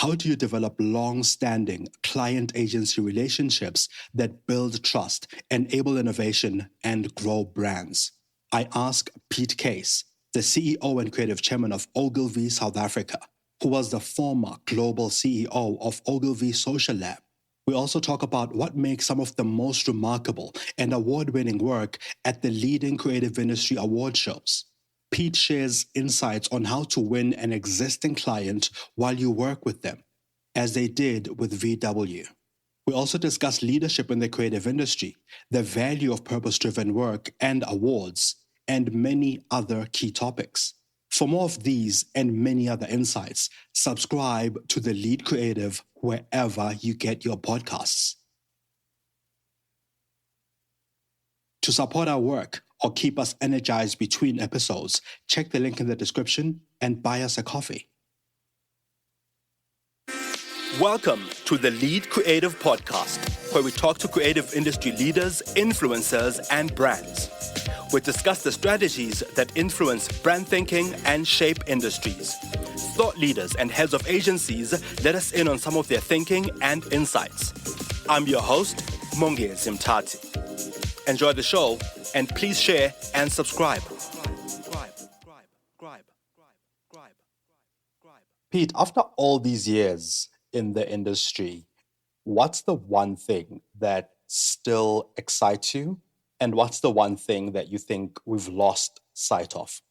how do you develop long-standing client-agency relationships that build trust, enable innovation, and grow brands? I ask Pete Case, the CEO and creative chairman of Ogilvy South Africa, who was the former global CEO of Ogilvy Social Lab. We also talk about what makes some of the most remarkable and award-winning work at the leading creative industry award shows. Pete shares insights on how to win an existing client while you work with them, as they did with VW. We also discuss leadership in the creative industry, the value of purpose-driven work and awards, and many other key topics. For more of these and many other insights, subscribe to The Lead Creative wherever you get your podcasts. To support our work or keep us energized between episodes, check the link in the description and buy us a coffee. Welcome to the Lead Creative Podcast, where we talk to creative industry leaders, influencers, and brands. We discuss the strategies that influence brand thinking and shape industries. Thought leaders and heads of agencies let us in on some of their thinking and insights. I'm your host, Mongezi Mtati. Enjoy the show, and please share and subscribe. Pete, after all these years in the industry, what's the one thing that still excites you? And what's the one thing that you think we've lost sight of?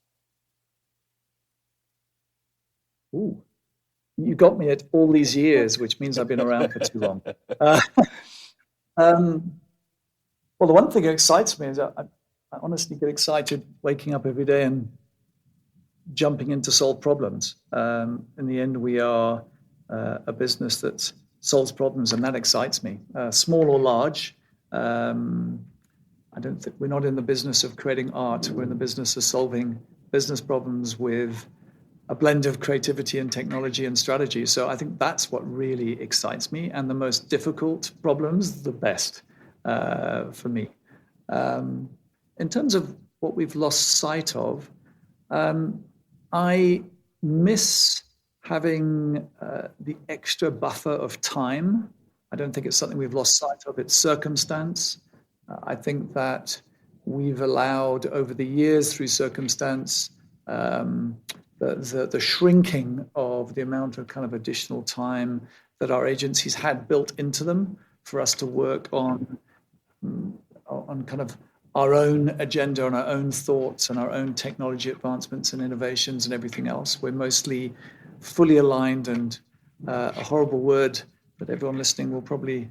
Ooh, you got me at all these years, which means I've been around for too long. Well, the one thing that excites me is I honestly get excited waking up every day and jumping in to solve problems. In the end, we are a business that solves problems, and that excites me, small or large. I don't think we're not in the business of creating art. We're in the business of solving business problems with a blend of creativity and technology and strategy. So I think that's what really excites me, and the most difficult problems, the best for me. In terms of what we've lost sight of, I miss having the extra buffer of time. I don't think it's something we've lost sight of. It's circumstance. I think that we've allowed over the years through circumstance the shrinking of the amount of kind of additional time that our agencies had built into them for us to work on kind of our own agenda, on our own thoughts and our own technology advancements and innovations and everything else. We're mostly fully aligned, and a horrible word that everyone listening will probably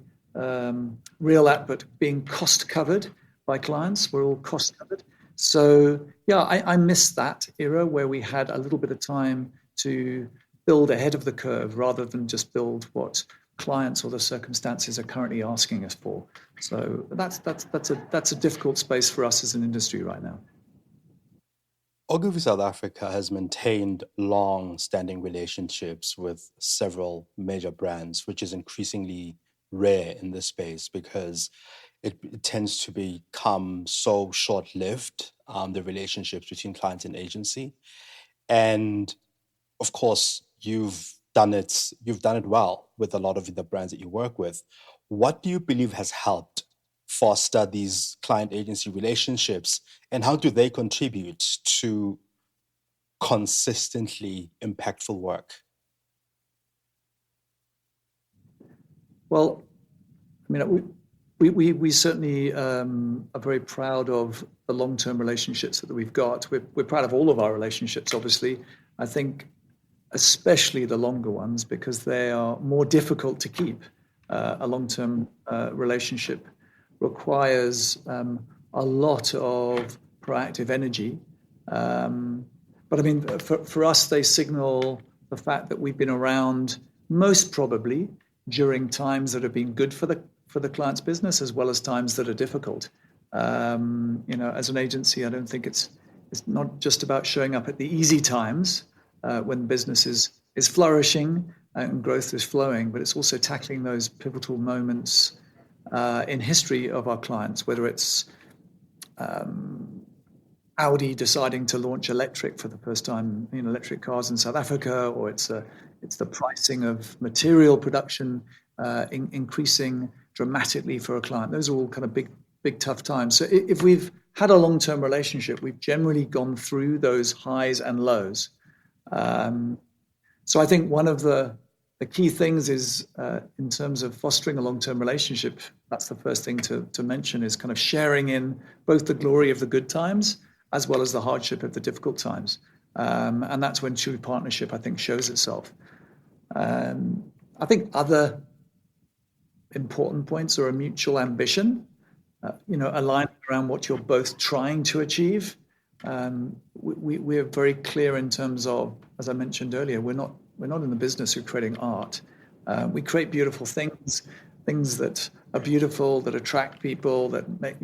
reel at, but being cost covered by clients. We're all cost covered. So yeah, I miss that era where we had a little bit of time to build ahead of the curve rather than just build what clients or the circumstances are currently asking us for. So that's a difficult space for us as an industry right now. Ogilvy South Africa has maintained long-standing relationships with several major brands, which is increasingly rare in this space because it tends to become so short-lived, the relationships between clients and agency. And of course, you've done it well with a lot of the brands that you work with. What do you believe has helped foster these client agency relationships, and how do they contribute to consistently impactful work? Well, I mean, we certainly are very proud of the long-term relationships that we've got. We're proud of all of our relationships, obviously. I think especially the longer ones, because they are more difficult to keep. A long-term relationship requires a lot of proactive energy. But I mean, for us, they signal the fact that we've been around most probably during times that have been good for the client's business, as well as times that are difficult. As an agency, I don't think it's not just about showing up at the easy times when business is flourishing and growth is flowing, but it's also tackling those pivotal moments in history of our clients, whether it's Audi deciding to launch electric for the first time, electric cars in South Africa, or it's the pricing of material production increasing dramatically for a client. Those are all kind of big tough times. So if we've had a long-term relationship, we've generally gone through those highs and lows. So I think one of the key things is in terms of fostering a long-term relationship, that's the first thing to mention, is kind of sharing in both the glory of the good times as well as the hardship of the difficult times. And that's when true partnership, I think, shows itself. I think other important points are a mutual ambition, aligning around what you're both trying to achieve. We are very clear in terms of, as I mentioned earlier, we're not in the business of creating art. We create beautiful things that are beautiful, that attract people, that make,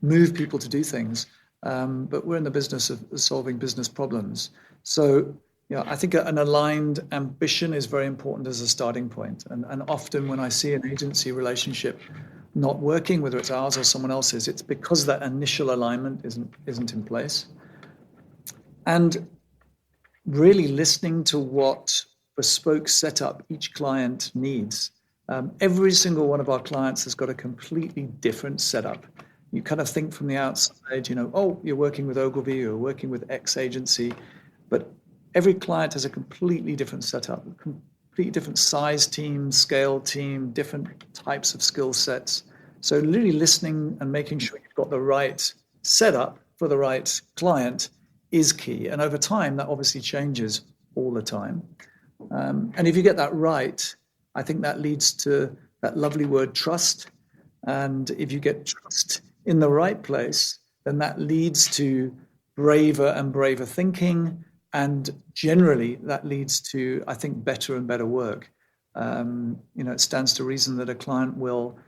move people to do things. But we're in the business of solving business problems. So, I think an aligned ambition is very important as a starting point. And often when I see an agency relationship not working, whether it's ours or someone else's, it's because that initial alignment isn't in place. And really listening to what bespoke setup each client needs. Every single one of our clients has got a completely different setup. You kind of think from the outside, you're working with Ogilvy, you're working with X agency, but every client has a completely different setup, completely different size team, scale team, different types of skill sets. So really listening and making sure you've got the right setup for the right client is key. And over time, that obviously changes all the time. And if you get that right, I think that leads to that lovely word trust. And if you get trust in the right place, then that leads to braver and braver thinking. And generally, that leads to, I think, better and better work. It stands to reason that a client will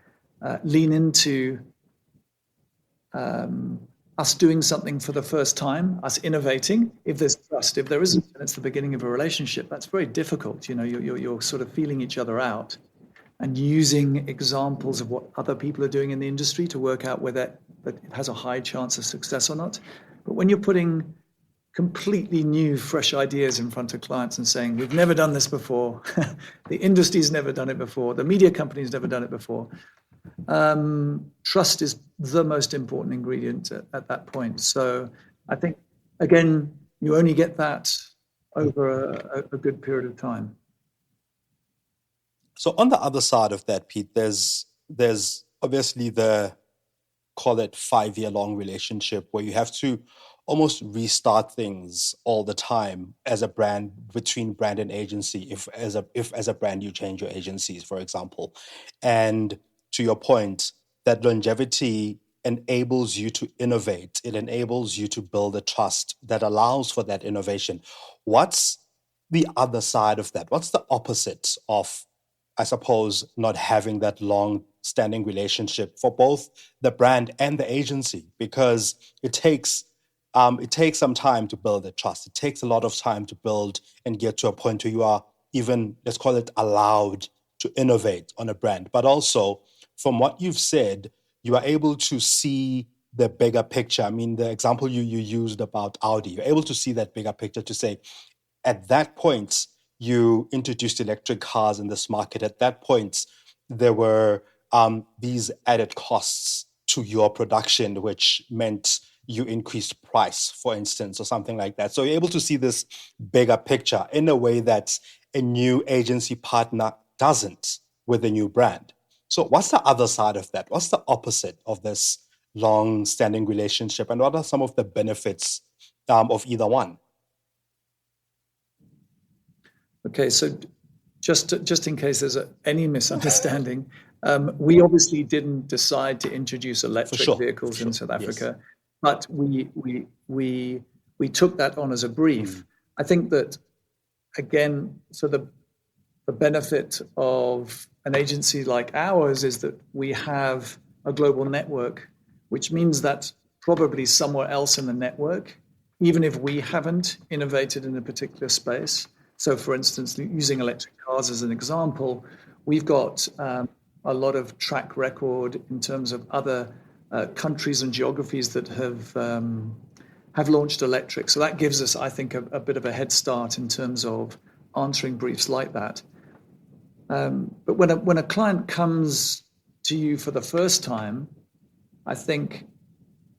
lean into us doing something for the first time, us innovating, if there's trust. If there isn't, and it's the beginning of a relationship, that's very difficult. You're sort of feeling each other out and using examples of what other people are doing in the industry to work out whether it has a high chance of success or not. But when you're putting completely new, fresh ideas in front of clients and saying, we've never done this before, the industry's never done it before, the media company's never done it before, trust is the most important ingredient at that point. So I think, again, you only get that over a good period of time. So on the other side of that, Pete, there's obviously the, call it 5-year long relationship where you have to almost restart things all the time as a brand, between brand and agency, if as a brand you change your agencies, for example. And to your point, that longevity enables you to innovate. It enables you to build a trust that allows for that innovation. What's the other side of that? What's the opposite of, I suppose, not having that long-standing relationship for both the brand and the agency? Because it takes some time to build that trust. It takes a lot of time to build and get to a point where you are even, let's call it, allowed to innovate on a brand. But also, from what you've said, you are able to see the bigger picture. I mean, the example you used about Audi, you're able to see that bigger picture to say, at that point, you introduced electric cars in this market. At that point, there were these added costs to your production, which meant you increased price, for instance, or something like that. So you're able to see this bigger picture in a way that a new agency partner doesn't with a new brand. So what's the other side of that? What's the opposite of this long-standing relationship? And what are some of the benefits of either one? Okay, so just in case there's any misunderstanding, we obviously didn't decide to introduce electric vehicles in South Africa, yes. But we took that on as a brief. I think that, again, so the benefit of an agency like ours is that we have a global network, which means that probably somewhere else in the network, even if we haven't innovated in a particular space. So, for instance, using electric cars as an example, we've got a lot of track record in terms of other countries and geographies that have have launched electric. So that gives us, I think, a bit of a head start in terms of answering briefs like that. But when a client comes to you for the first time, I think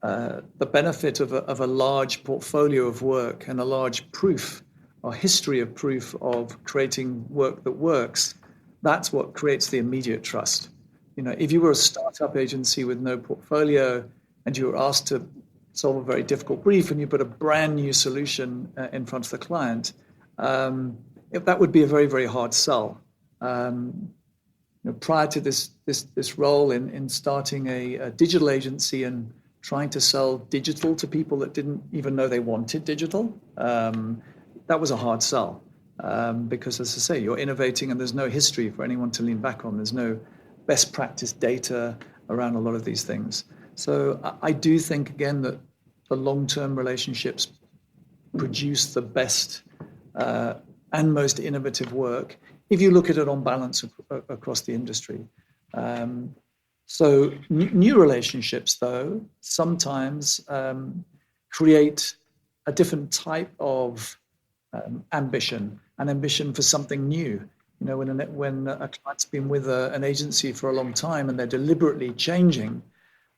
the benefit of a large portfolio of work and a large proof or history of proof of creating work that works, that's what creates the immediate trust. If you were a startup agency with no portfolio and you were asked to solve a very difficult brief and you put a brand new solution in front of the client, that would be a very, very hard sell. Prior to this role in starting a digital agency and trying to sell digital to people that didn't even know they wanted digital, that was a hard sell. Because, as I say, you're innovating and there's no history for anyone to lean back on. There's no best practice data around a lot of these things. So I do think, again, that the long-term relationships produce the best and most innovative work if you look at it on balance across the industry. So new relationships, though, sometimes create a different type of ambition, an ambition for something new. When a client's been with an agency for a long time and they're deliberately changing,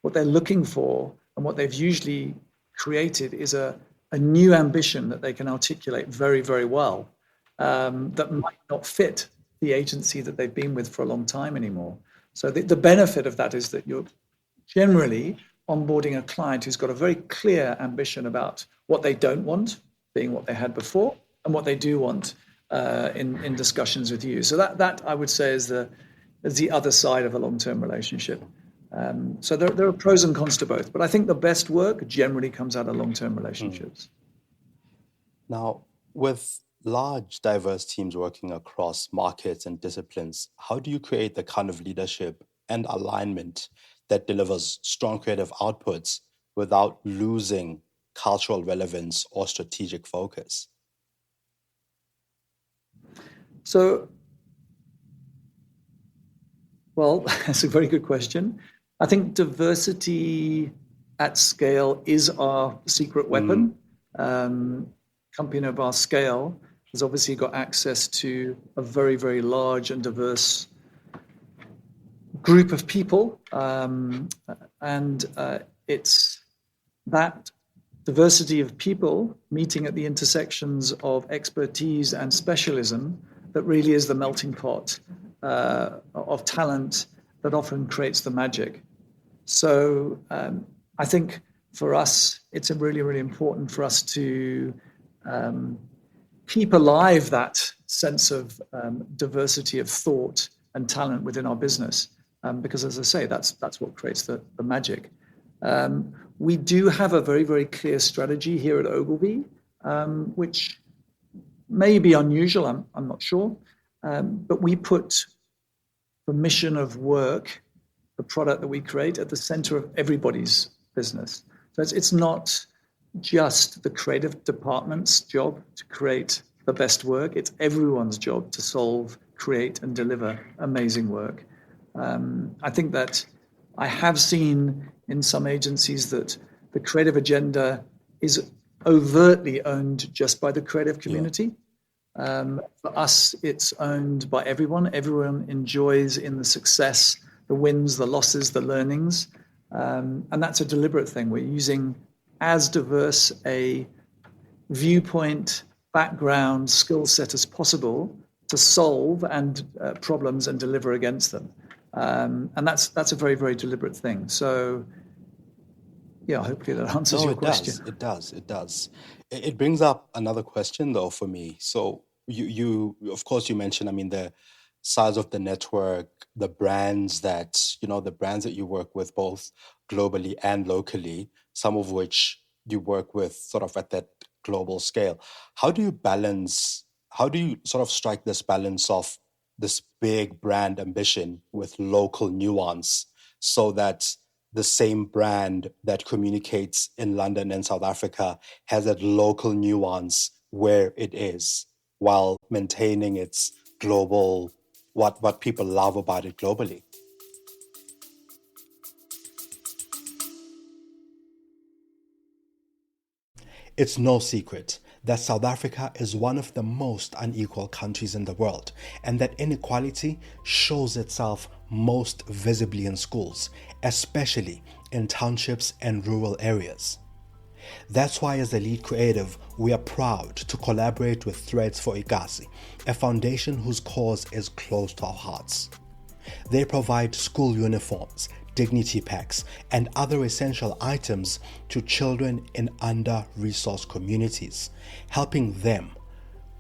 what they're looking for and what they've usually created is a new ambition that they can articulate very, very well, that might not fit the agency that they've been with for a long time anymore. So the benefit of that is that you're generally onboarding a client who's got a very clear ambition about what they don't want, being what they had before, and what they do want in discussions with you. So that I would say is the other side of a long-term relationship. So there are pros and cons to both, but I think the best work generally comes out of long-term relationships. Now, with large, diverse teams working across markets and disciplines, how do you create the kind of leadership and alignment that delivers strong creative outputs without losing cultural relevance or strategic focus? So, well, that's a very good question. I think diversity at scale is our secret weapon. Company of our scale has obviously got access to a very, very large and diverse group of people. And it's that diversity of people meeting at the intersections of expertise and specialism that really is the melting pot of talent that often creates the magic. So I think for us, it's really, really important for us to keep alive that sense of diversity of thought and talent within our business, because, as I say, that's what creates the magic. We do have a very, very clear strategy here at Ogilvy, which may be unusual, I'm not sure, but we put the mission of work, the product that we create, at the center of everybody's business. So it's not just the creative department's job to create the best work. It's everyone's job to solve, create, and deliver amazing work. I think that I have seen in some agencies that the creative agenda is overtly owned just by the creative community. For us, it's owned by everyone. Everyone enjoys in the success, the wins, the losses, the learnings. And that's a deliberate thing. We're using as diverse a viewpoint, background, skill set as possible to solve problems and deliver against them. And that's a very, very deliberate thing. So, yeah, hopefully that answers your question. It does. It brings up another question, though, for me. So you of course, you mentioned, the size of the network, the brands that you work with both globally and locally, some of which you work with sort of at that global scale. How do you sort of strike this balance of this big brand ambition with local nuance so that the same brand that communicates in London and South Africa has that local nuance where it is, while maintaining its global, what people love about it globally? It's no secret that South Africa is one of the most unequal countries in the world, and that inequality shows itself most visibly in schools, especially in townships and rural areas. That's why, as the lead creative, we are proud to collaborate with Threads for Ikasi, a foundation whose cause is close to our hearts. They provide school uniforms, dignity packs, and other essential items to children in under-resourced communities, helping them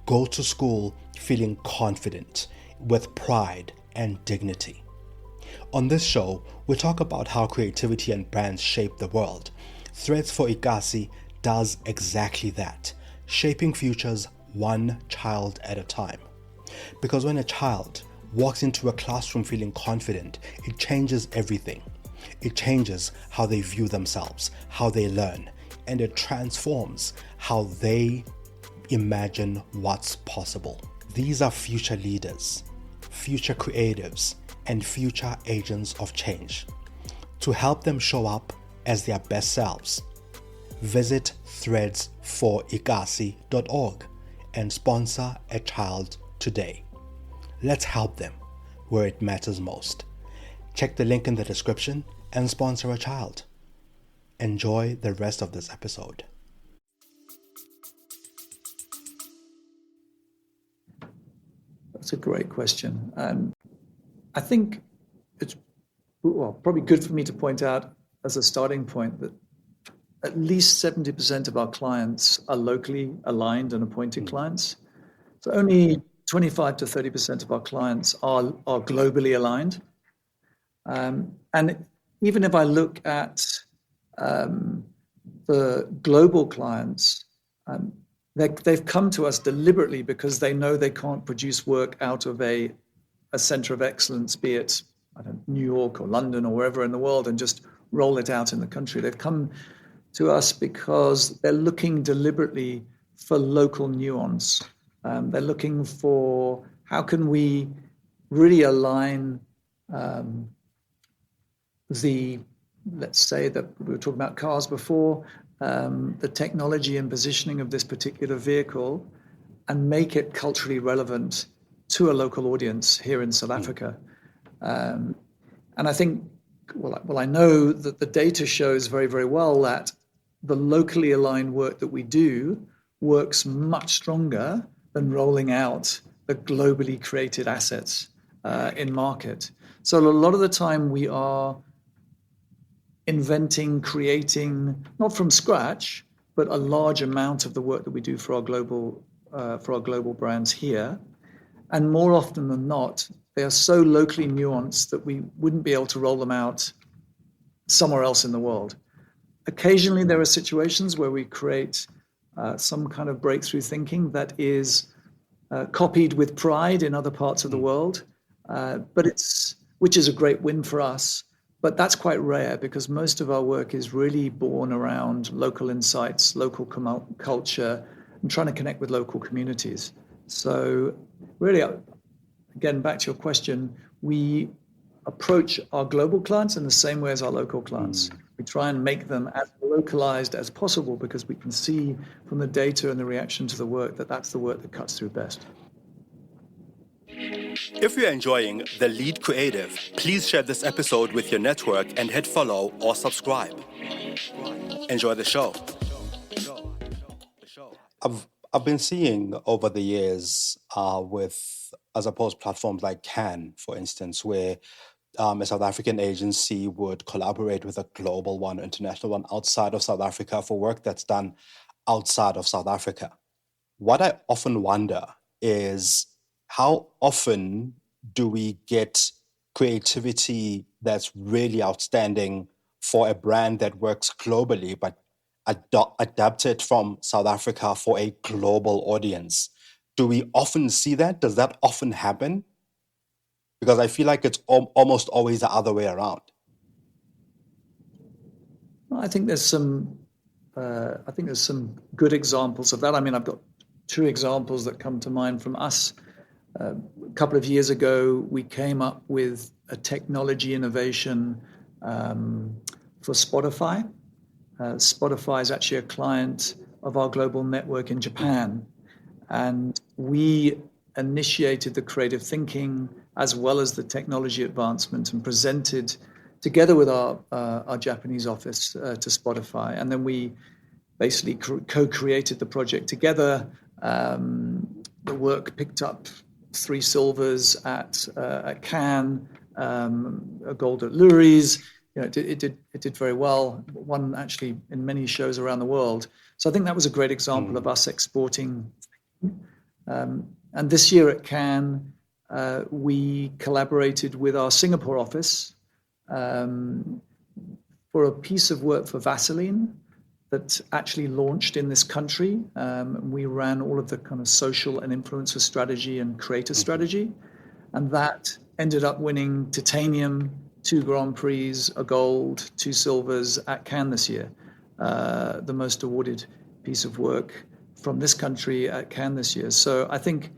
go to school feeling confident, with pride and dignity. On this show, we talk about how creativity and brands shape the world. Threads for Ikasi does exactly that, shaping futures one child at a time. Because when a child walks into a classroom feeling confident, it changes everything. It changes how they view themselves, how they learn, and it transforms how they imagine what's possible. These are future leaders, future creatives, and future agents of change. To help them show up as their best selves, visit threadsforikasi.org and sponsor a child today. Let's help them where it matters most. Check the link in the description and sponsor a child. Enjoy the rest of this episode. That's a great question. And I think it's probably good for me to point out as a starting point that at least 70% of our clients are locally aligned and appointed clients. So only 25 to 30% of our clients are globally aligned. And even if I look at the global clients, they've come to us deliberately because they know they can't produce work out of a center of excellence, be it New York or London or wherever in the world, and just roll it out in the country. They've come to us because they're looking deliberately for local nuance. They're looking for how can we really align let's say that we were talking about cars before, the technology and positioning of this particular vehicle and make it culturally relevant to a local audience here in South Africa. And I think, I know that the data shows very, very well that the locally aligned work that we do works much stronger than rolling out the globally created assets in market. So a lot of the time we are inventing, creating, not from scratch, but a large amount of the work that we do for our global brands here. And more often than not, they are so locally nuanced that we wouldn't be able to roll them out somewhere else in the world. Occasionally, there are situations where we create some kind of breakthrough thinking that is copied with pride in other parts of the world, which is a great win for us. But that's quite rare because most of our work is really born around local insights, local culture, and trying to connect with local communities. So really, again, back to your question, we approach our global clients in the same way as our local clients. We try and make them as localized as possible because we can see from the data and the reaction to the work that that's the work that cuts through best. If you're enjoying The Lead Creative, please share this episode with your network and hit follow or subscribe. Enjoy the show. I've been seeing over the years with, as opposed platforms like Cannes, for instance, where a South African agency would collaborate with a global one, international one outside of South Africa for work that's done outside of South Africa. What I often wonder is how often do we get creativity that's really outstanding for a brand that works globally, but adapted from South Africa for a global audience? Do we often see that? Does that often happen? Because I feel like it's almost always the other way around. I think there's some good examples of that. I mean, I've got two examples that come to mind from us. A couple of years ago, we came up with a technology innovation for Spotify. Spotify is actually a client of our global network in Japan. And we initiated the creative thinking as well as the technology advancement and presented together with our Japanese office to Spotify. And then we basically co-created the project together. The work picked up 3 silvers at Cannes, a gold at Lourdes. It did very well. Won actually in many shows around the world. So I think that was a great example of us exporting. And this year at Cannes, we collaborated with our Singapore office for a piece of work for Vaseline that actually launched in this country. We ran all of the kind of social and influencer strategy and creator strategy. And that ended up winning titanium, 2 Grand Prix, a gold, 2 silvers at Cannes this year. The most awarded piece of work from this country at Cannes this year. So I think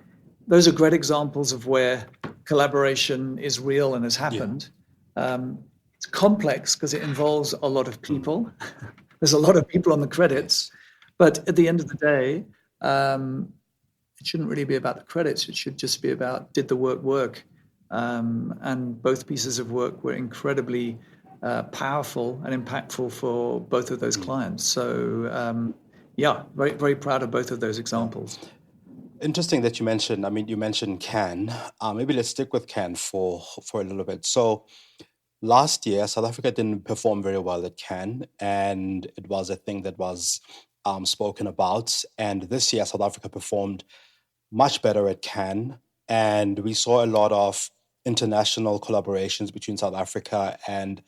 those are great examples of where collaboration is real and has happened. It's complex because it involves a lot of people. There's a lot of people on the credits, but at the end of the day, it shouldn't really be about the credits. It should just be about, did the work work? And both pieces of work were incredibly powerful and impactful for both of those clients. So very, very proud of both of those examples. Interesting that you mentioned Cannes. Maybe let's stick with Cannes for a little bit. So last year, South Africa didn't perform very well at Cannes, and it was a thing that was spoken about. And this year, South Africa performed much better at Cannes, and we saw a lot of international collaborations between South Africa and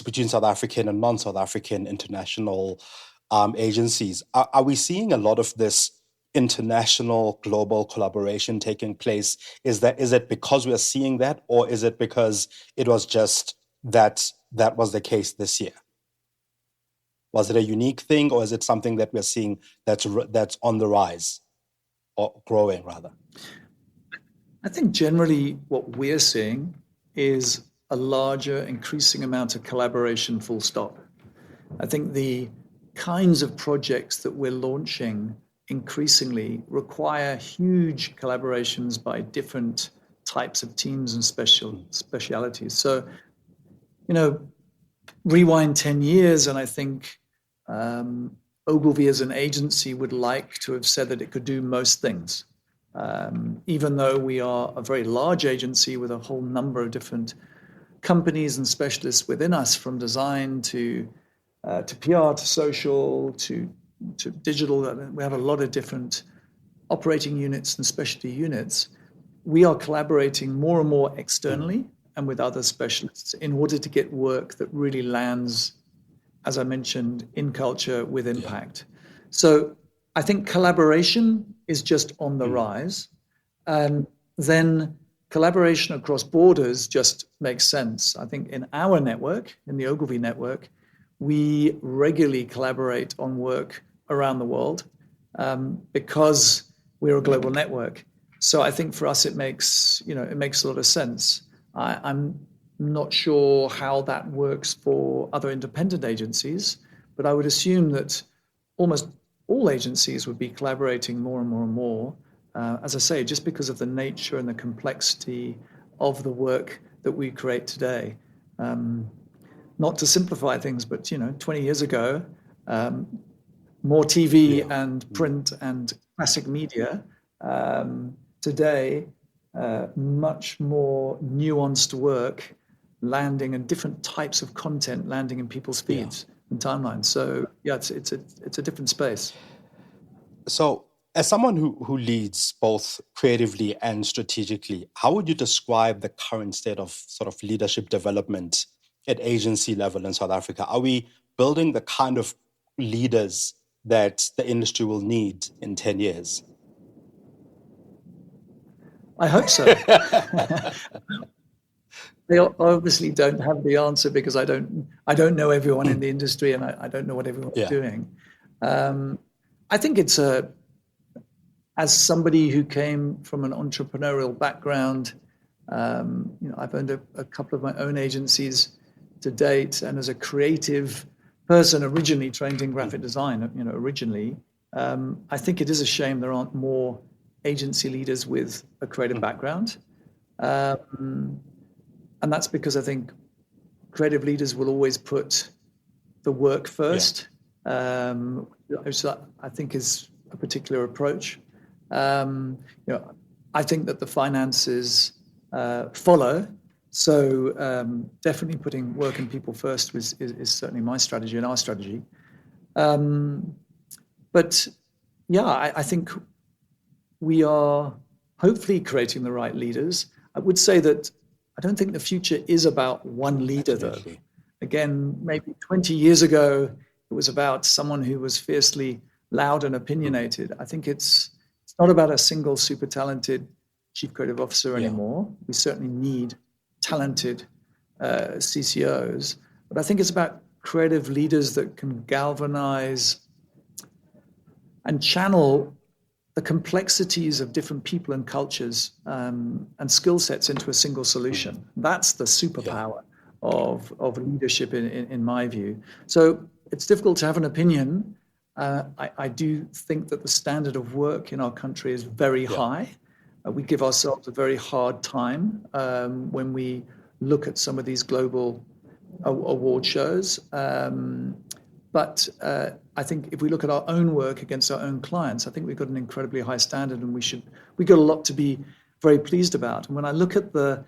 between South African and non-South African international agencies. Are we seeing a lot of this international global collaboration taking place? Is it because we are seeing that, or is it because it was just that was the case this year? Was it a unique thing, or is it something that we're seeing that's on the rise, or growing rather? I think generally what we're seeing is a larger, increasing amount of collaboration, full stop. I think the kinds of projects that we're launching increasingly require huge collaborations by different types of teams and specialities. So, rewind 10 years, and I think Ogilvy as an agency would like to have said that it could do most things. Even though we are a very large agency with a whole number of different companies and specialists within us, from design to PR to social to digital, we have a lot of different operating units and specialty units. We are collaborating more and more externally and with other specialists in order to get work that really lands, as I mentioned, in culture with impact. So I think collaboration is just on the rise. And then collaboration across borders just makes sense. I think in our network, in the Ogilvy network, we regularly collaborate on work around the world because we're a global network. So I think for us, it makes a lot of sense. I'm not sure how that works for other independent agencies, but I would assume that almost all agencies would be collaborating more and more and more. As I say, just because of the nature and the complexity of the work that we create today. Not to simplify things, but 20 years ago, more TV and print and classic media. Today, much more nuanced work landing and different types of content landing in people's feeds and timelines. So it's a different space. So as someone who leads both creatively and strategically, how would you describe the current state of sort of leadership development at agency level in South Africa? Are we building the kind of leaders that the industry will need in 10 years? I hope so. They obviously don't have the answer because I don't know everyone in the industry, and I don't know what everyone's doing. I think it's as somebody who came from an entrepreneurial background, I've owned a couple of my own agencies to date, and as a creative person originally trained in graphic design, originally, I think it is a shame there aren't more agency leaders with a creative background. And that's because I think creative leaders will always put the work first, which I think is a particular approach. I think that the finances follow. So definitely putting work and people first is certainly my strategy and our strategy. But yeah, I think we are hopefully creating the right leaders. I would say that I don't think the future is about one leader, though. Again, maybe 20 years ago, it was about someone who was fiercely loud and opinionated. I think it's not about a single super talented chief creative officer anymore. We certainly need talented CCOs, but I think it's about creative leaders that can galvanize and channel the complexities of different people and cultures and skill sets into a single solution. That's the superpower of leadership in my view. So it's difficult to have an opinion. I do think that the standard of work in our country is very high. We give ourselves a very hard time when we look at some of these global award shows. But I think if we look at our own work against our own clients, I think we've got an incredibly high standard, and we've got a lot to be very pleased about. And when I look at the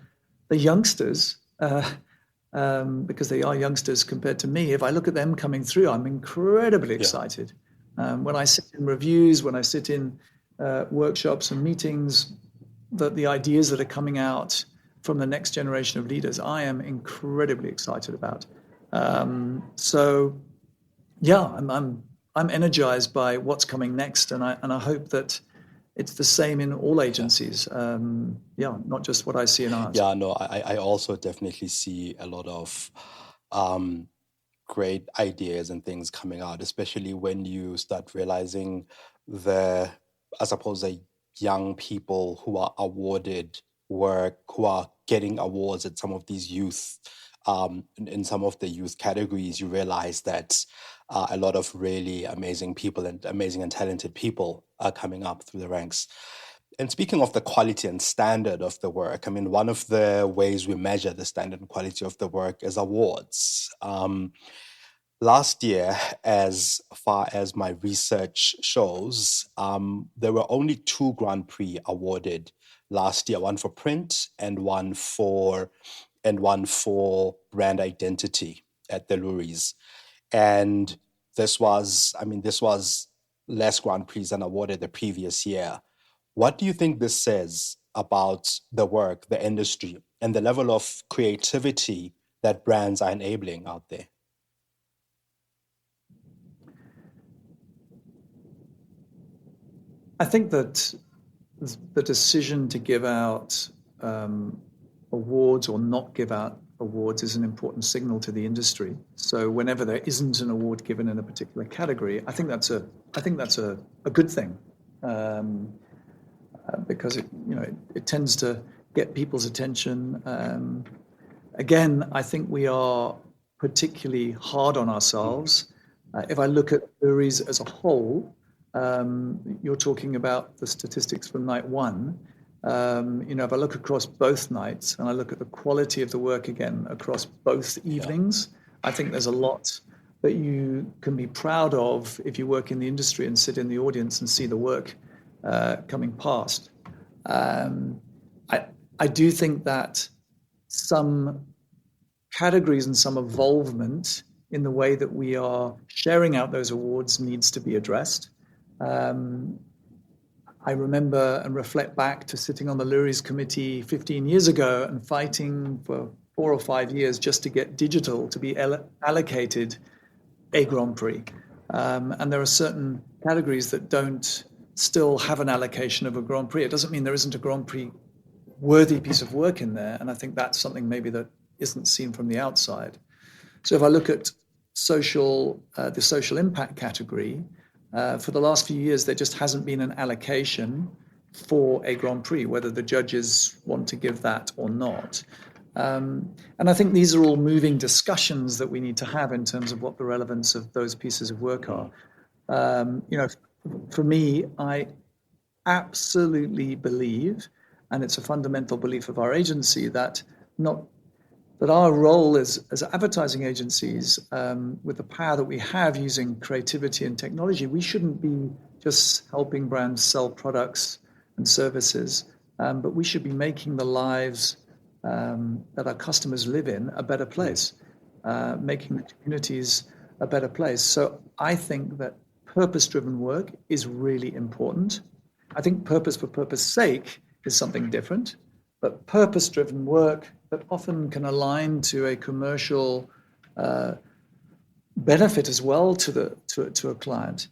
youngsters, because they are youngsters compared to me, if I look at them coming through, I'm incredibly excited. When I sit in reviews, when I sit in workshops and meetings, the ideas that are coming out from the next generation of leaders, I am incredibly excited about. So, yeah, I'm energized by what's coming next, and I hope that it's the same in all agencies. Not just what I see in ours. Yeah, no, I also definitely see a lot of great ideas and things coming out, especially when you start realizing the young people who are awarded work, who are getting awards at some of these youth, in some of the youth categories. You realize that a lot of really amazing people and amazing and talented people are coming up through the ranks. And speaking of the quality and standard of the work, I mean, one of the ways we measure the standard and quality of the work is awards. Last year, as far as my research shows, there were only 2 Grand Prix awarded last year, one for print and one for brand identity at the Loeries. And this was less Grand Prix than awarded the previous year. What do you think this says about the work, the industry, and the level of creativity that brands are enabling out there? I think that the decision to give out awards or not give out awards is an important signal to the industry. So whenever there isn't an award given in a particular category, I think that's a good thing, because it tends to get people's attention. Again, I think we are particularly hard on ourselves. If I look at Loeries as a whole, you're talking about the statistics from night one. If I look across both nights and I look at the quality of the work again across both evenings, I think there's a lot that you can be proud of if you work in the industry and sit in the audience and see the work coming past. I do think that some categories and some involvement in the way that we are sharing out those awards needs to be addressed. I remember and reflect back to sitting on the Loeries committee 15 years ago and fighting for 4 or 5 years just to get digital to be allocated a Grand Prix. And there are certain categories that don't still have an allocation of a Grand Prix. It doesn't mean there isn't a Grand Prix worthy piece of work in there. And I think that's something maybe that isn't seen from the outside. So if I look at the social impact category, for the last few years, there just hasn't been an allocation for a Grand Prix, whether the judges want to give that or not. And I think these are all moving discussions that we need to have in terms of what the relevance of those pieces of work are. For me, I absolutely believe, and it's a fundamental belief of our agency, that not that our role as advertising agencies, with the power that we have using creativity and technology, we shouldn't be just helping brands sell products and services, but we should be making the lives that our customers live in a better place, making the communities a better place. So I think that purpose-driven work is really important. I think purpose for purpose sake is something different, but purpose-driven work that often can align to a commercial benefit as well to a client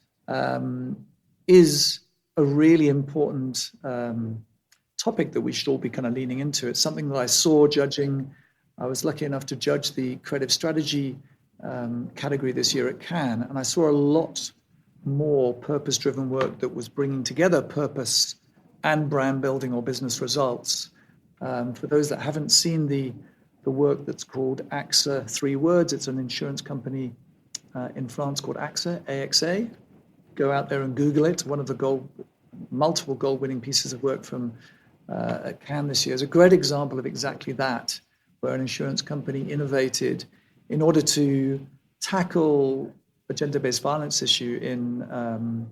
is a really important topic that we should all be kind of leaning into. It's something that I saw judging. I was lucky enough to judge the creative strategy category this year at Cannes, and I saw a lot more purpose-driven work that was bringing together purpose and brand building or business results. For those that haven't seen the work that's called AXA, 3 words, it's an insurance company in France called AXA, AXA. Go out there and Google it. One of the multiple gold-winning pieces of work from Cannes this year is a great example of exactly that, where an insurance company innovated in order to tackle a gender-based violence issue in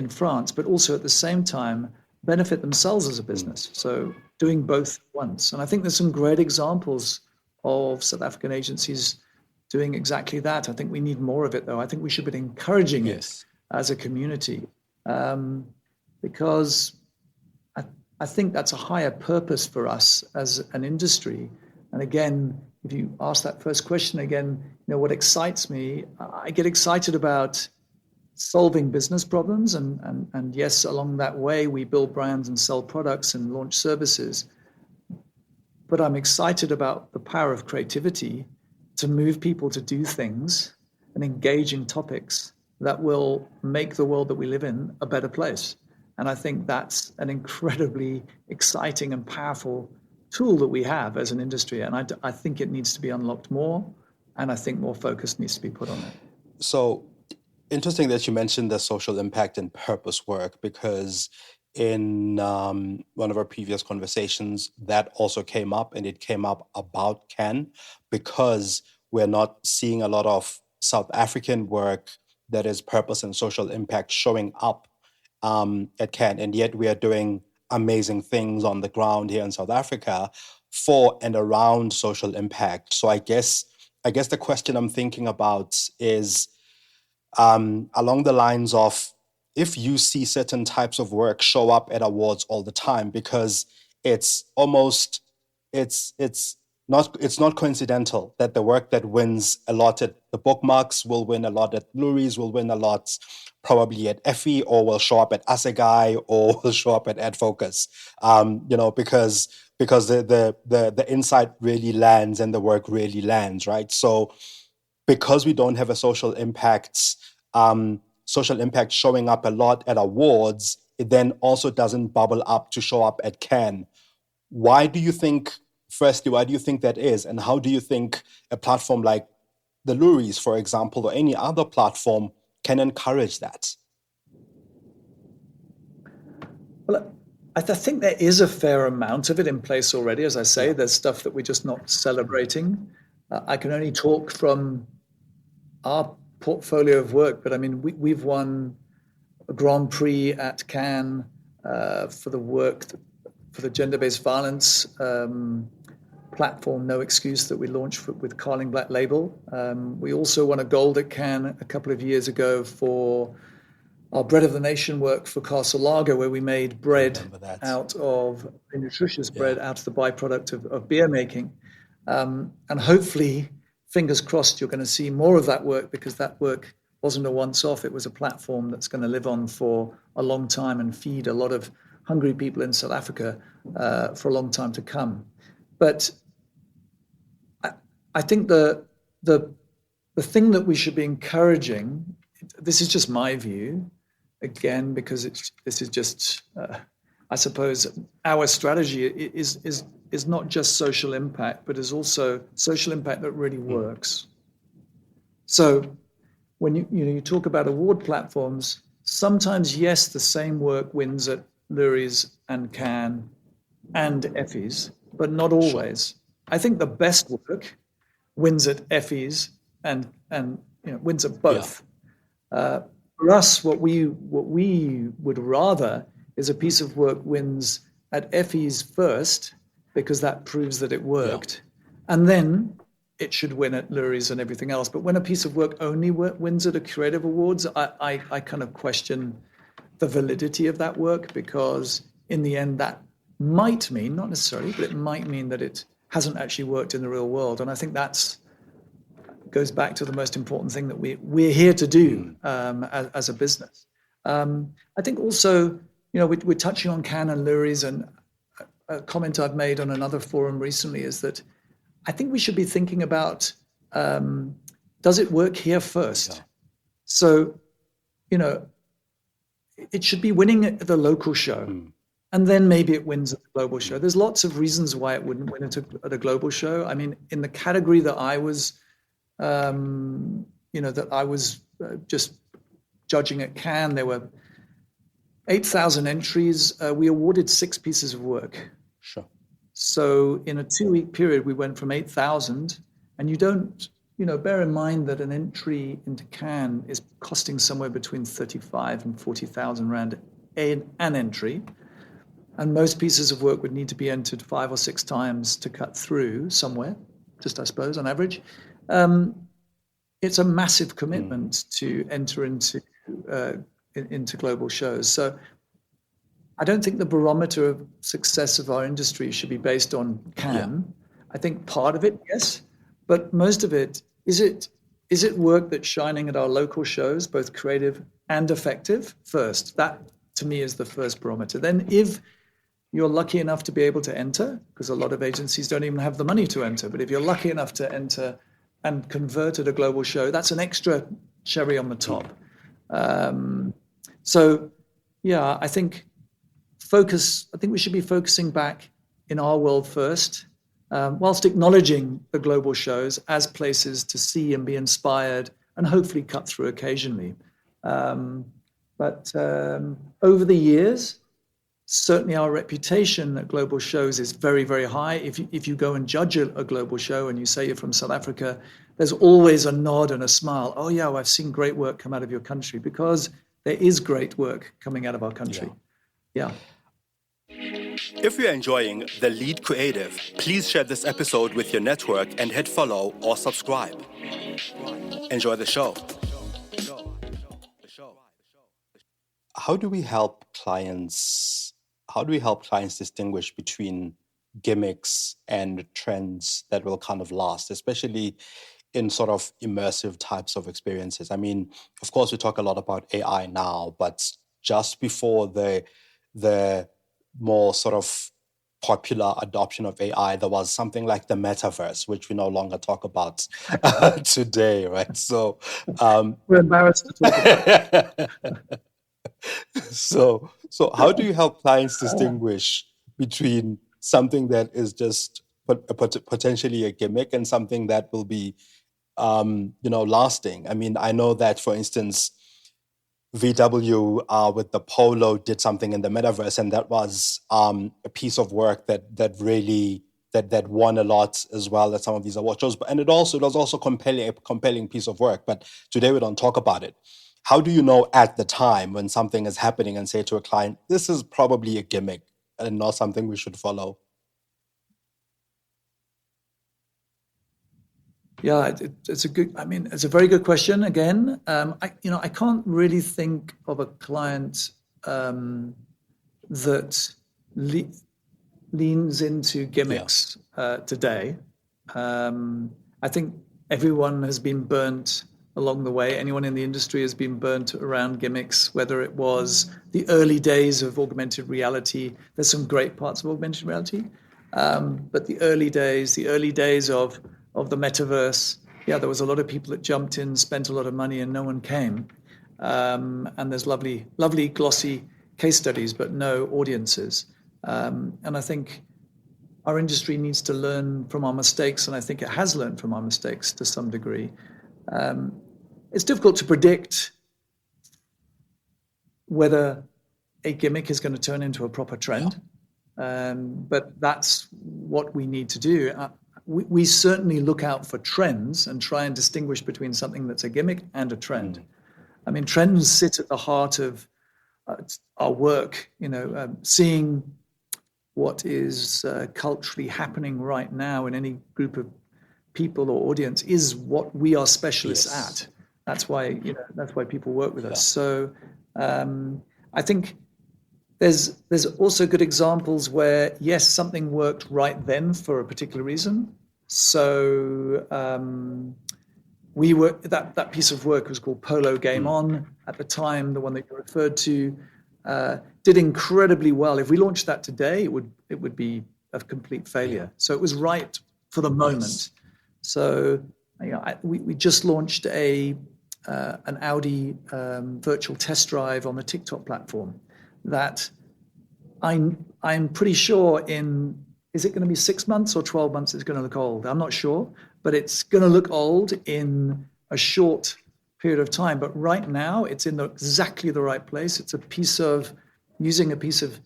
France, but also at the same time benefit themselves as a business. So doing both at once. And I think there's some great examples of South African agencies doing exactly that. I think we need more of it, though. I think we should be encouraging it as a community, because I think that's a higher purpose for us as an industry. And again, if you ask that first question again, what excites me, I get excited about solving business problems, and yes, along that way we build brands and sell products and launch services. But I'm excited about the power of creativity to move people to do things and engage in topics that will make the world that we live in a better place. And I think that's an incredibly exciting and powerful tool that we have as an industry. And I think it needs to be unlocked more, and I think more focus needs to be put on it. So interesting that you mentioned the social impact and purpose work, because in one of our previous conversations, that also came up, and it came up about Cannes, because we're not seeing a lot of South African work that is purpose and social impact showing up at Cannes, and yet we are doing amazing things on the ground here in South Africa for and around social impact. So I guess the question I'm thinking about is along the lines of, if you see certain types of work show up at awards all the time, because it's not coincidental that the work that wins a lot at the Bookmarks will win a lot at Lourie's, will win a lot probably at Effie, or will show up at Assegai, or will show up at AdFocus, because the insight really lands and the work really lands, right? So because we don't have a social impact showing up a lot at awards, it then also doesn't bubble up to show up at Cannes. Why do you think that is? And how do you think a platform like the Lourie's, for example, or any other platform can encourage that? Well, I think there is a fair amount of it in place already. As I say, there's stuff that we're just not celebrating. I can only talk from our portfolio of work, but I mean, we've won a Grand Prix at Cannes for the work for the gender-based violence platform, No Excuse, that we launched with Carling Black Label. We also won a gold at Cannes a couple of years ago for our Bread of the Nation work for Castle Lager, where we made bread out of a nutritious bread out of the byproduct of beer making. And hopefully, fingers crossed, you're going to see more of that work, because that work wasn't a once-off. It was a platform that's going to live on for a long time and feed a lot of hungry people in South Africa for a long time to come. But I think the thing that we should be encouraging, this is just my view, again, because this is just I suppose our strategy is not just social impact, but is also social impact that really works. So when you talk about award platforms, sometimes yes, the same work wins at Lurie's and Cannes and Effie's, but not always. I think the best work wins at Effie's and wins at Yeah. both. For us, what we would rather is a piece of work wins at Effie's first, because that proves that it worked, and then it should win at Lurie's and everything else. But when a piece of work only wins at a creative awards, I kind of question the validity of that work, because in the end that might mean, not necessarily, but it might mean that it hasn't actually worked in the real world. And I think that's goes back to the most important thing that we're here to do as a business. I think also, we're touching on Cannes and Lurie's, and a comment I've made on another forum recently is that I think we should be thinking about, does it work here first? Yeah. So, it should be winning at the local show, and then maybe it wins at the global show. There's lots of reasons why it wouldn't win at a global show. I mean, in the category that I was just judging at Cannes, there were 8,000 entries. We awarded 6 pieces of work. Sure. So in a 2-week period, we went from 8,000, and you don't, bear in mind that an entry into Cannes is costing somewhere between 35 and 40,000 rand an entry. And most pieces of work would need to be entered 5 or 6 times to cut through somewhere, just I suppose on average. It's a massive commitment to enter into global shows. So I don't think the barometer of success of our industry should be based on Cannes. Yeah. I think part of it, yes, but most of it, is it work that's shining at our local shows, both creative and effective first? That, to me, is the first barometer. Then if you're lucky enough to be able to enter, because a lot of agencies don't even have the money to enter, but if you're lucky enough to enter and convert at a global show, that's an extra cherry on the top. So, yeah, I think we should be focusing back in our world first, whilst acknowledging the global shows as places to see and be inspired and hopefully cut through occasionally. But over the years, certainly our reputation at global shows is very, very high. If you go and judge a global show and you say you're from South Africa, there's always a nod and a smile. Oh, yeah, well, I've seen great work come out of your country, because there is great work coming out of our country. Yeah. If you're enjoying The Lead Creative, please share this episode with your network and hit follow or subscribe. Enjoy the show. How do we help clients distinguish between gimmicks and trends that will kind of last, especially in sort of immersive types of experiences? I mean, of course, we talk a lot about AI now, but just before the more sort of popular adoption of AI, there was something like the metaverse, which we no longer talk about today, right? So we're embarrassed to talk about. So how do you help clients distinguish between something that is just potentially a gimmick and something that will be, lasting? I mean, I know that, for instance, VW with the Polo did something in the metaverse, and that was a piece of work that really won a lot as well at some of these award shows. And it was also a compelling piece of work. But today we don't talk about it. How do you know at the time when something is happening and say to a client, this is probably a gimmick and not something we should follow? Yeah, it's a very good question. Again, I can't really think of a client that leans into gimmicks today. I think everyone has been burnt along the way. Anyone in the industry has been burnt around gimmicks, whether it was the early days of augmented reality. There's some great parts of augmented reality, but the early days of the metaverse, there was a lot of people that jumped in, spent a lot of money, and no one came. And there's lovely, glossy case studies, but no audiences. And I think our industry needs to learn from our mistakes, and I think it has learned from our mistakes to some degree. It's difficult to predict whether a gimmick is going to turn into a proper trend, but that's what we need to do. We certainly look out for trends and try and distinguish between something that's a gimmick and a trend. I mean, trends sit at the heart of our work, seeing what is culturally happening right now in any group of people or audience is what we are specialists at. That's why people work with us. So I think there's also good examples where, yes, something worked right then for a particular reason. So that piece of work was called Polo Game On at the time, the one that you referred to, did incredibly well. If we launched that today, it would be a complete failure. So it was right for the moment. So we just launched an Audi virtual test drive on the TikTok platform that I'm pretty sure is it going to be 6 months or 12 months it's going to look old? I'm not sure, but it's going to look old in a short period of time. But right now it's in exactly the right place. It's using a piece of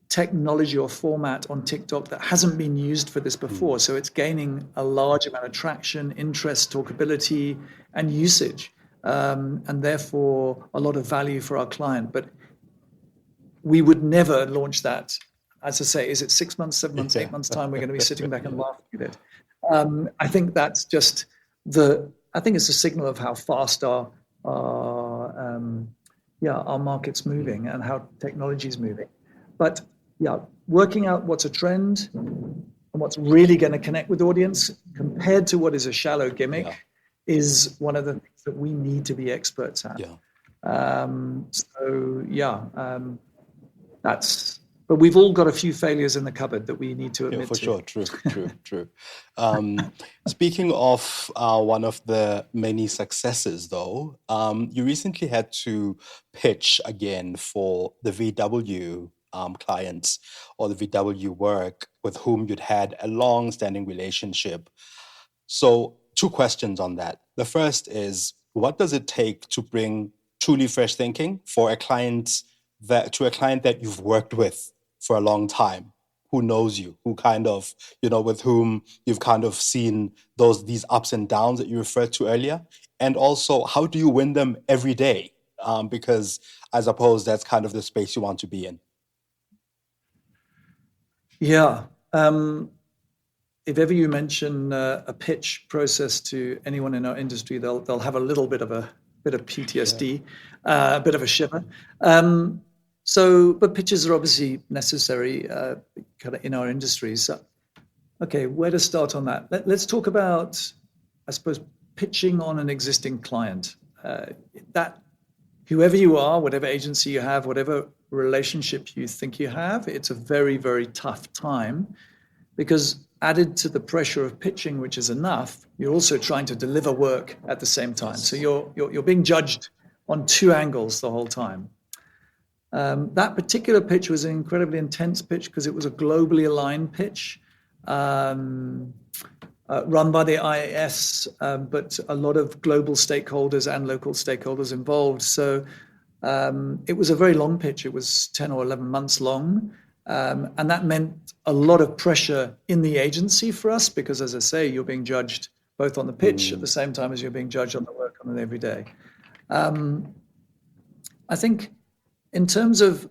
technology or format on TikTok that hasn't been used for this before. So it's gaining a large amount of traction, interest, talkability, and usage, and therefore a lot of value for our client. But we would never launch that. As I say, is it 6 months, 7 months, 8 months time? We're going to be sitting back and laughing at it. I think that's just I think it's a signal of how fast our market's moving and how technology is moving. But working out what's a trend and what's really going to connect with the audience compared to what is a shallow gimmick is one of the things that we need to be experts at. But we've all got a few failures in the cupboard that we need to admit to. Sure, true. Speaking of one of the many successes, though, you recently had to pitch again for the VW clients or the VW work with whom you'd had a long-standing relationship. So 2 questions on that. The first is, what does it take to bring truly fresh thinking for a client that you've worked with for a long time, who knows you, who kind of, with whom you've kind of seen these ups and downs that you referred to earlier? And also, how do you win them every day? Because I suppose that's kind of the space you want to be in. Yeah. If ever you mention a pitch process to anyone in our industry, they'll have a little bit of PTSD, a bit of a shiver. But pitches are obviously necessary kind of in our industry. So, okay, where to start on that? Let's talk about, I suppose, pitching on an existing client. That whoever you are, whatever agency you have, whatever relationship you think you have, it's a very, very tough time, because added to the pressure of pitching, which is enough, you're also trying to deliver work at the same time. So you're being judged on 2 angles the whole time. That particular pitch was an incredibly intense pitch because it was a globally aligned pitch, run by the IAS, but a lot of global stakeholders and local stakeholders involved. So it was a very long pitch. It was 10 or 11 months long. And that meant a lot of pressure in the agency for us because, as I say, you're being judged both on the pitch at the same time as you're being judged on the work on an everyday. I think in terms of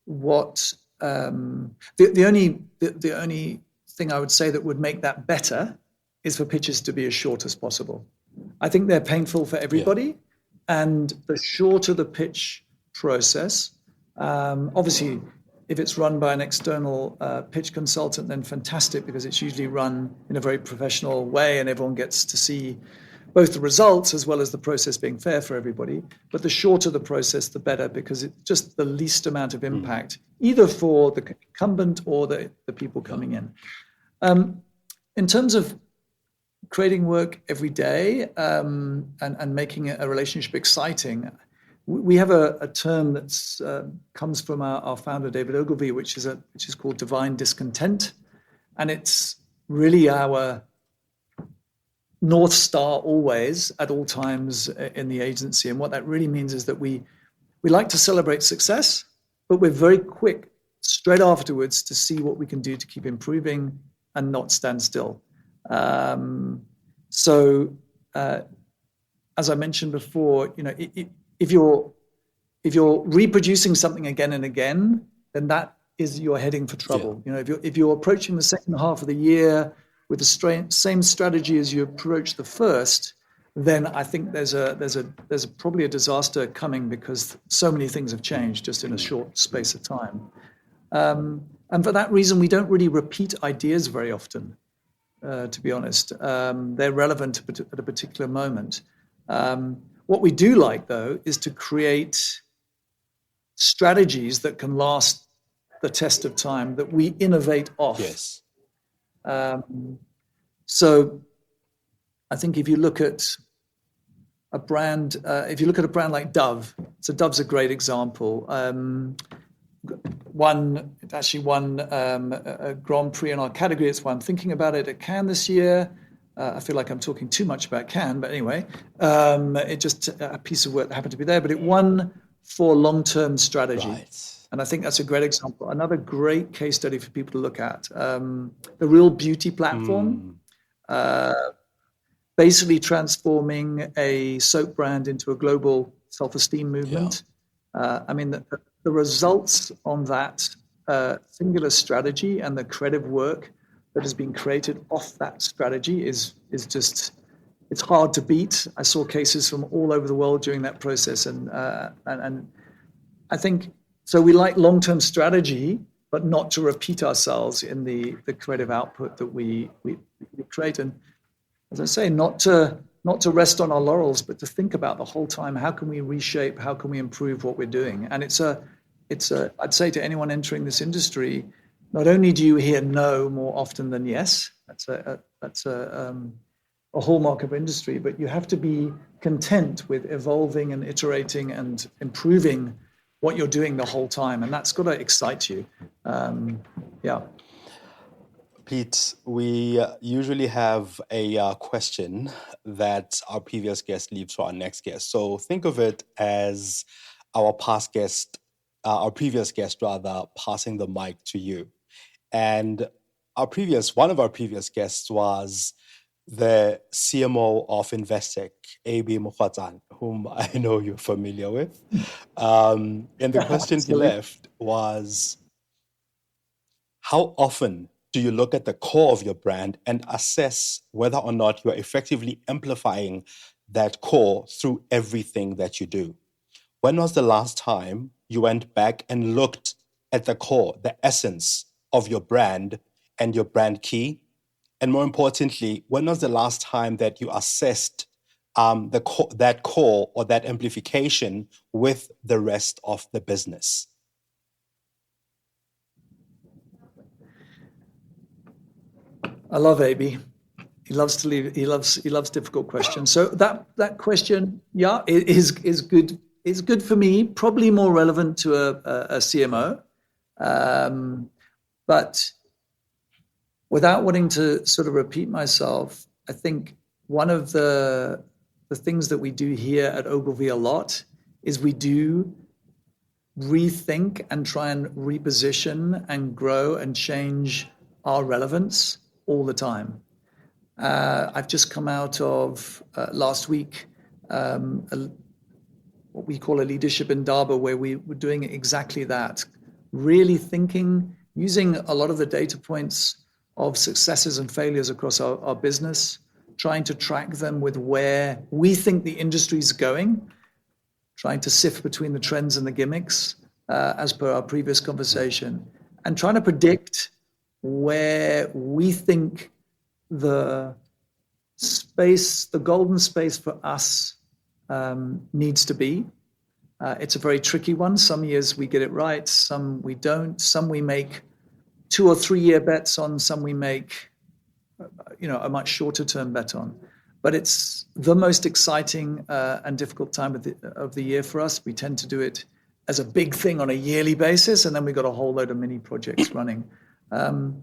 what the only thing I would say that would make that better is for pitches to be as short as possible. I think they're painful for everybody, and the shorter the pitch process, obviously, if it's run by an external pitch consultant, then fantastic, because it's usually run in a very professional way and everyone gets to see both the results as well as the process being fair for everybody. But the shorter the process, the better, because it's just the least amount of impact, either for the incumbent or the people coming in. In terms of creating work every day and making a relationship exciting, we have a term that's comes from our founder David Ogilvy, which is called divine discontent, and it's really our North Star always at all times in the agency. And what that really means is that we like to celebrate success, but we're very quick straight afterwards to see what we can do to keep improving and not stand still. So as I mentioned before, if you're reproducing something again and again, then that is you're heading for trouble. Yeah. If you're approaching the second half of the year with the same strategy as you approach the first, then I think there's probably a disaster coming, because so many things have changed just in a short space of time. And for that reason, we don't really repeat ideas very often, to be honest. They're relevant at a particular moment. What we do like, though, is to create strategies that can last the test of time, that we innovate off. Yes. So I think if you look at a brand like Dove, so Dove's a great example. It actually won a Grand Prix in our category. It's why I'm thinking about it at Cannes this year. I feel like I'm talking too much about Cannes, but anyway, it just a piece of work that happened to be there. But it won for long-term strategy. Right. And I think that's a great example. Another great case study for people to look at. The Real Beauty platform, basically transforming a soap brand into a global self-esteem movement. Yeah. I mean, the results on that singular strategy and the creative work that has been created off that strategy is just, it's hard to beat. I saw cases from all over the world during that process. And I think, so we like long-term strategy, but not to repeat ourselves in the creative output that we create. And as I say, not to rest on our laurels, but to think about the whole time, how can we reshape, how can we improve what we're doing? And I'd say to anyone entering this industry, not only do you hear no more often than yes, that's a hallmark of industry, but you have to be content with evolving and iterating and improving what you're doing the whole time, and that's got to excite you. Pete, we usually have a question that our previous guest leaves for our next guest. So think of it as our previous guest, passing the mic to you. And one of our previous guests was the CMO of Investec, A.B. Mokgwatsane, whom I know you're familiar with. And the question he left was, how often do you look at the core of your brand and assess whether or not you're effectively amplifying that core through everything that you do? When was the last time you went back and looked at the core, the essence of your brand and your brand key? And more importantly, when was the last time that you assessed that core or that amplification with the rest of the business? I love AB. He loves difficult questions. So that question, is good. It's good for me. Probably more relevant to a CMO, but without wanting to sort of repeat myself, I think one of the things that we do here at Ogilvy a lot is we do rethink and try and reposition and grow and change our relevance all the time. I've just come out of last week what we call a leadership indaba, where we were doing exactly that, really thinking, using a lot of the data points of successes and failures across our business, trying to track them with where we think the industry's going, trying to sift between the trends and the gimmicks, as per our previous conversation, and trying to predict where we think the golden space for us needs to be. It's a very tricky one. Some years we get it right, some we don't. Some we make 2 or 3 year bets on, some we make a much shorter term bet on. but it's the most exciting and difficult time of the year for us. We tend to do it as a big thing on a yearly basis, and then we've got a whole load of mini projects running. And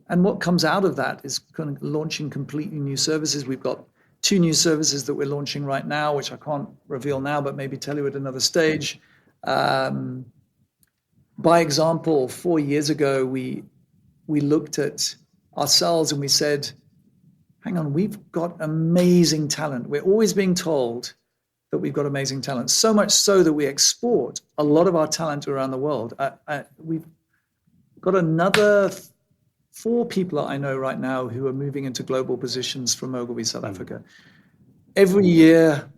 what comes out of that is kind of launching completely new services. We've got 2 new services that we're launching right now, which I can't reveal now, but maybe tell you at another stage. By example, 4 years ago, we looked at ourselves and we said, hang on, we've got amazing talent. We're always being told that we've got amazing talent, so much so that we export a lot of our talent around the world. We've got another 4 people that I know right now who are moving into global positions from Ogilvy, South Africa. Every year,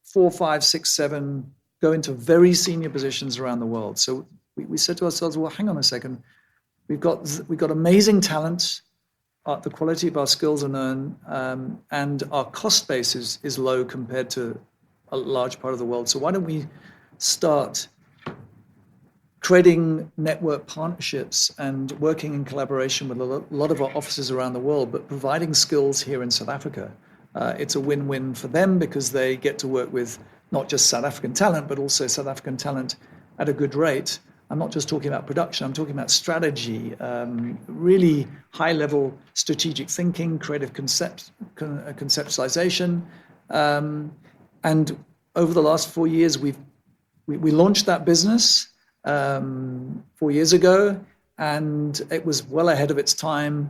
4, 5, 6, 7 go into very senior positions around the world. So we said to ourselves, well, hang on a second. We've got amazing talent. The quality of our skills are known, and our cost base is low compared to a large part of the world. So why don't we start creating network partnerships and working in collaboration with a lot of our offices around the world, but providing skills here in South Africa. It's a win-win for them because they get to work with not just South African talent, but also South African talent at a good rate. I'm not just talking about production, I'm talking about strategy, really high-level strategic thinking, creative conceptualization. And over the last 4 years, we launched that business 4 years ago, and it was well ahead of its time.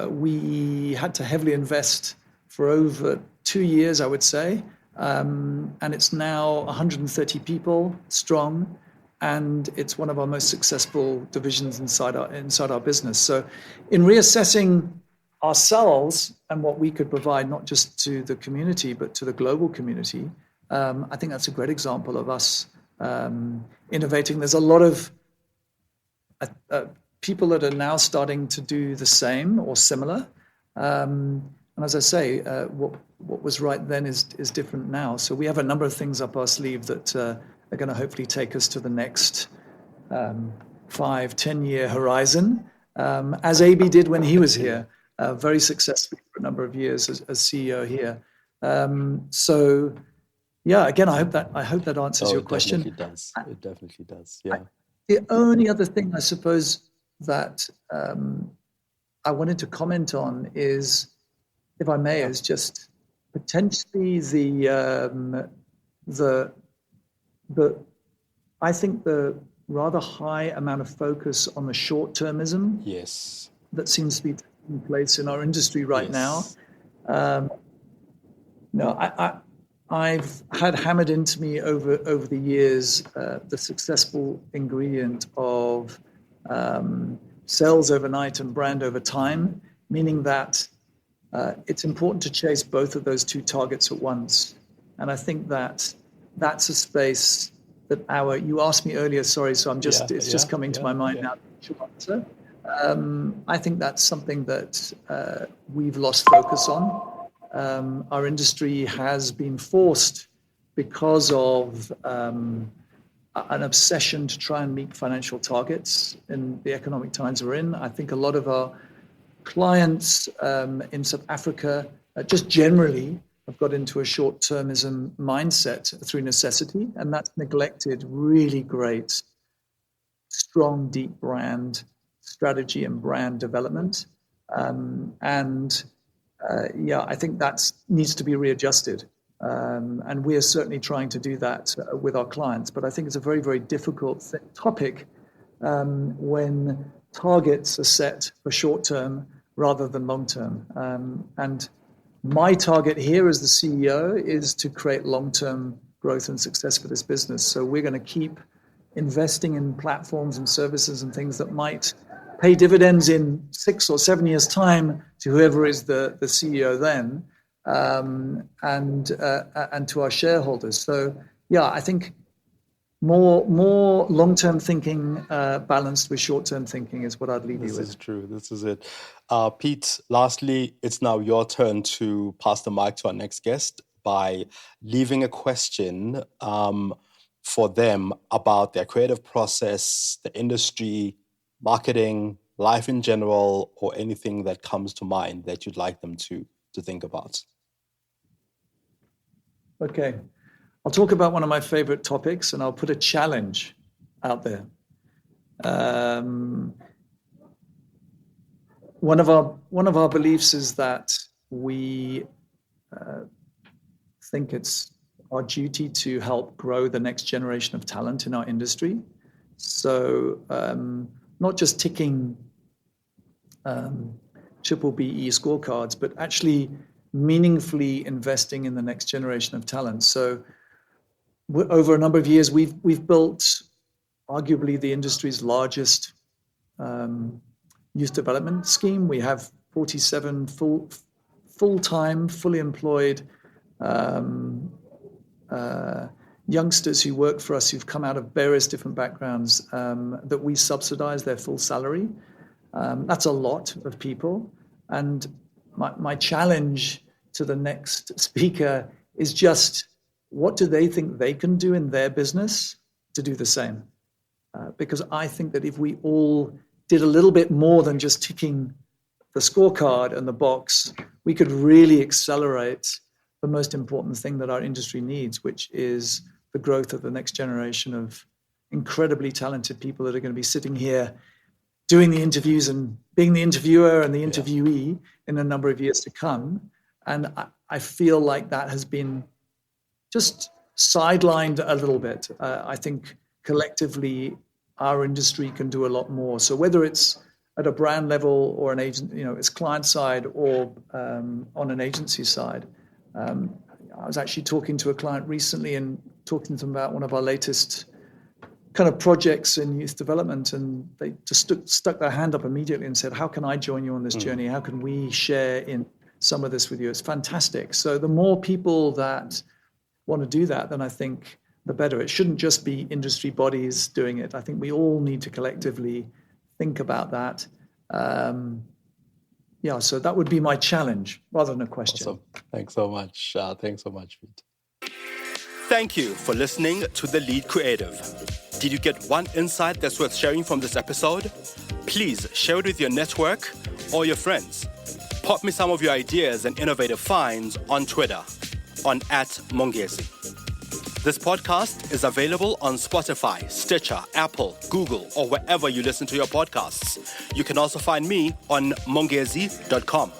We had to heavily invest for over 2 years, I would say, and it's now 130 people strong, and it's one of our most successful divisions inside our business. So in reassessing ourselves and what we could provide, not just to the community, but to the global community, I think that's a great example of us innovating. There's a lot of people that are now starting to do the same or similar. And as I say, what was right then is different now. So we have a number of things up our sleeve that are going to hopefully take us to the next 5-10 year horizon, as AB did when he was here, very successfully for a number of years as CEO here. So yeah, again, I hope that answers your question. It definitely does. Yeah. The only other thing I suppose that I wanted to comment on is, if I may, is just potentially I think the rather high amount of focus on the short-termism that seems to be taking place in our industry right now. I've had hammered into me over the years the successful ingredient of sales overnight and brand over time, meaning that it's important to chase both of those 2 targets at once. And I think that that's a space that you asked me earlier, sorry, so it's just coming to my mind now. I think that's something that we've lost focus on. Our industry has been forced, because of an obsession to try and meet financial targets in the economic times we're in. I think a lot of our clients in South Africa just generally have got into a short-termism mindset through necessity, and that's neglected really great, strong, deep brand strategy and brand development. I think that needs to be readjusted. And we are certainly trying to do that with our clients. But I think it's a very, very difficult topic when targets are set for short term rather than long term. And my target here as the CEO is to create long-term growth and success for this business. So we're going to keep investing in platforms and services and things that might pay dividends in 6 or 7 years' time to whoever is the CEO then, and to our shareholders. So yeah, I think more long-term thinking balanced with short-term thinking is what I'd leave you with. This is true. This is it. Pete, lastly, it's now your turn to pass the mic to our next guest by leaving a question for them about their creative process, the industry, marketing, life in general, or anything that comes to mind that you'd like them to think about. Okay. I'll talk about one of my favorite topics, and I'll put a challenge out there. One of our beliefs is that we think it's our duty to help grow the next generation of talent in our industry. So not just ticking triple BE scorecards, but actually meaningfully investing in the next generation of talent. So over a number of years, we've built arguably the industry's largest youth development scheme. We have 47 full-time, fully employed youngsters who work for us, who've come out of various different backgrounds, that we subsidize their full salary. That's a lot of people. And my challenge to the next speaker is just, what do they think they can do in their business to do the same? Because I think that if we all did a little bit more than just ticking the scorecard and the box, we could really accelerate the most important thing that our industry needs, which is the growth of the next generation of incredibly talented people that are going to be sitting here doing the interviews and being the interviewer and the interviewee in a number of years to come. And I feel like that has been just sidelined a little bit. I think collectively our industry can do a lot more. So whether it's at a brand level or an agent, it's client side or on an agency side. I was actually talking to a client recently and talking to them about one of our latest kind of projects in youth development, and they just stuck their hand up immediately and said, how can I join you on this journey? How can we share in some of this with you? It's fantastic. So the more people that want to do that, then I think the better. It shouldn't just be industry bodies doing it. I think we all need to collectively think about that. So that would be my challenge rather than a question. Awesome. Thanks so much. Thanks so much, Pete. Thank you for listening to The Lead Creative. Did you get one insight that's worth sharing from this episode? Please share it with your network or your friends. Pop me some of your ideas and innovative finds on Twitter on @Mongezi. This podcast is available on Spotify, Stitcher, Apple, Google, or wherever you listen to your podcasts. You can also find me on mongezi.com.